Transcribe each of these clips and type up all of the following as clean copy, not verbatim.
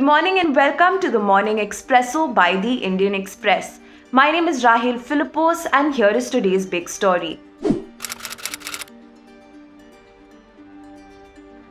morning and welcome to the Morning Expresso by the Indian Express. My name is Rahil Philippos and here is today's big story.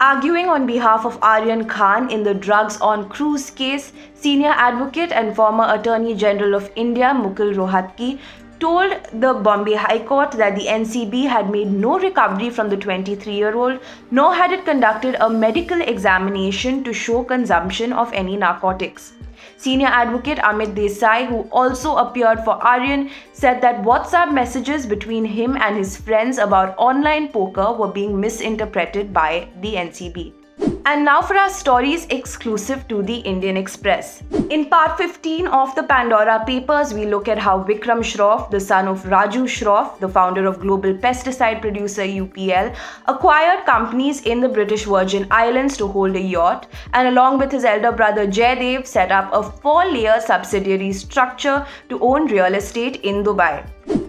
Arguing on behalf of Aryan Khan in the drugs on cruise case, senior advocate and former Attorney General of India Mukul Rohatgi told the Bombay High Court that the NCB had made no recovery from the 23-year-old, nor had it conducted a medical examination to show consumption of any narcotics. Senior advocate Amit Desai, who also appeared for Aryan, said that WhatsApp messages between him and his friends about online poker were being misinterpreted by the NCB. And now for our stories exclusive to the Indian Express. In part 15 of the Pandora Papers, we look at how Vikram Shroff, the son of Raju Shroff, the founder of global pesticide producer UPL, acquired companies in the British Virgin Islands to hold a yacht, and along with his elder brother Jaidev, set up a 4-layer subsidiary structure to own real estate in Dubai.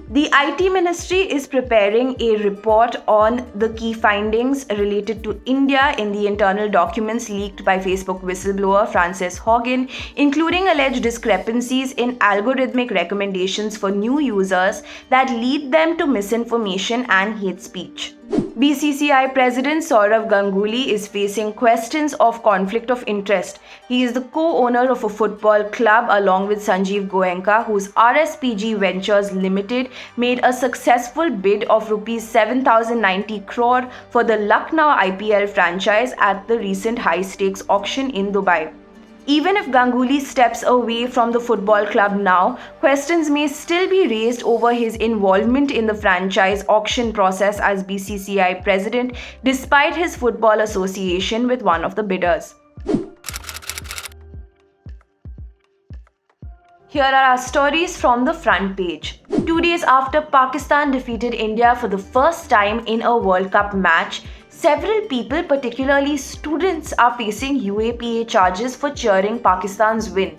The IT Ministry is preparing a report on the key findings related to India in the internal documents leaked by Facebook whistleblower Frances Haugen, including alleged discrepancies in algorithmic recommendations for new users that lead them to misinformation and hate speech. BCCI President Sourav Ganguly is facing questions of conflict of interest. He is the co-owner of a football club along with Sanjeev Goenka, whose RSPG Ventures Limited made a successful bid of Rs 7,090 crore for the Lucknow IPL franchise at the recent high-stakes auction in Dubai. Even if Ganguly steps away from the football club now, questions may still be raised over his involvement in the franchise auction process as BCCI president, despite his football association with one of the bidders. Here are our stories from the front page. 2 days after Pakistan defeated India for the first time in a World Cup match, several people, particularly students, are facing UAPA charges for cheering Pakistan's win.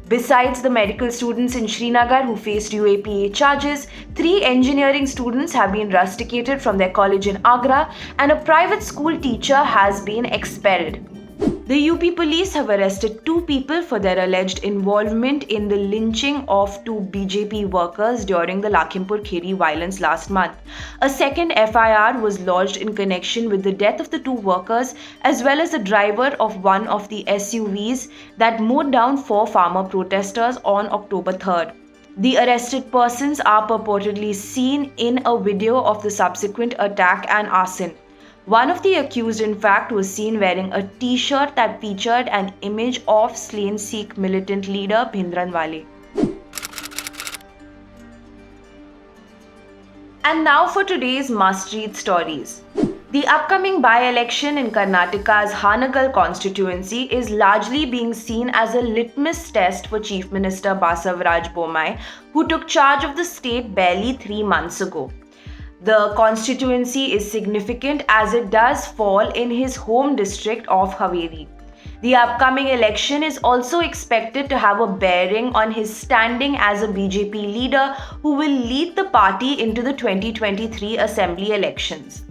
Besides the medical students in Srinagar who faced UAPA charges, 3 engineering students have been rusticated from their college in Agra and a private school teacher has been expelled. The UP police have arrested 2 people for their alleged involvement in the lynching of 2 BJP workers during the Lakhimpur Kheri violence last month. A second FIR was lodged in connection with the death of the 2 workers as well as the driver of one of the SUVs that mowed down 4 farmer protesters on October 3rd. The arrested persons are purportedly seen in a video of the subsequent attack and arson. One of the accused, in fact, was seen wearing a t-shirt that featured an image of slain Sikh militant leader Bhindranwale. And now for today's must-read stories. The upcoming by-election in Karnataka's Hanagal constituency is largely being seen as a litmus test for Chief Minister Basavaraj Bommai, who took charge of the state barely 3 months ago. The constituency is significant as it does fall in his home district of Haveri. The upcoming election is also expected to have a bearing on his standing as a BJP leader who will lead the party into the 2023 assembly elections.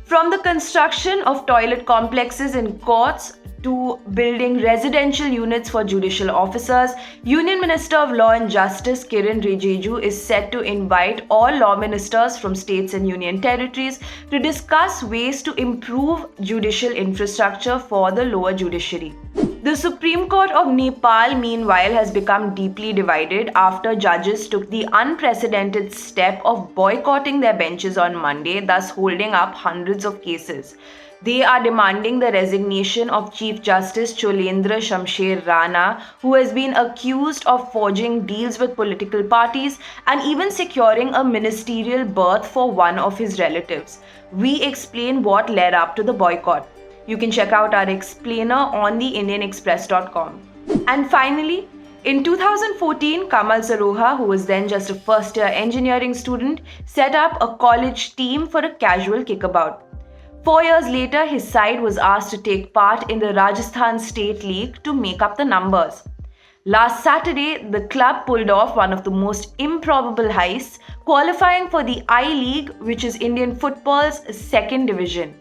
From the construction of toilet complexes in courts to building residential units for judicial officers, Union Minister of Law and Justice Kiren Rijiju is set to invite all law ministers from states and union territories to discuss ways to improve judicial infrastructure for the lower judiciary. The Supreme Court of Nepal, meanwhile, has become deeply divided after judges took the unprecedented step of boycotting their benches on Monday, thus holding up hundreds of cases. They are demanding the resignation of Chief Justice Cholendra Shamsher Rana, who has been accused of forging deals with political parties and even securing a ministerial berth for one of his relatives. We explain what led up to the boycott. You can check out our explainer on the IndianExpress.com. And finally, in 2014, Kamal Saroha, who was then just a first-year engineering student, set up a college team for a casual kickabout. 4 years later, his side was asked to take part in the Rajasthan State League to make up the numbers. Last Saturday, the club pulled off one of the most improbable heists, qualifying for the I-League, which is Indian football's second division.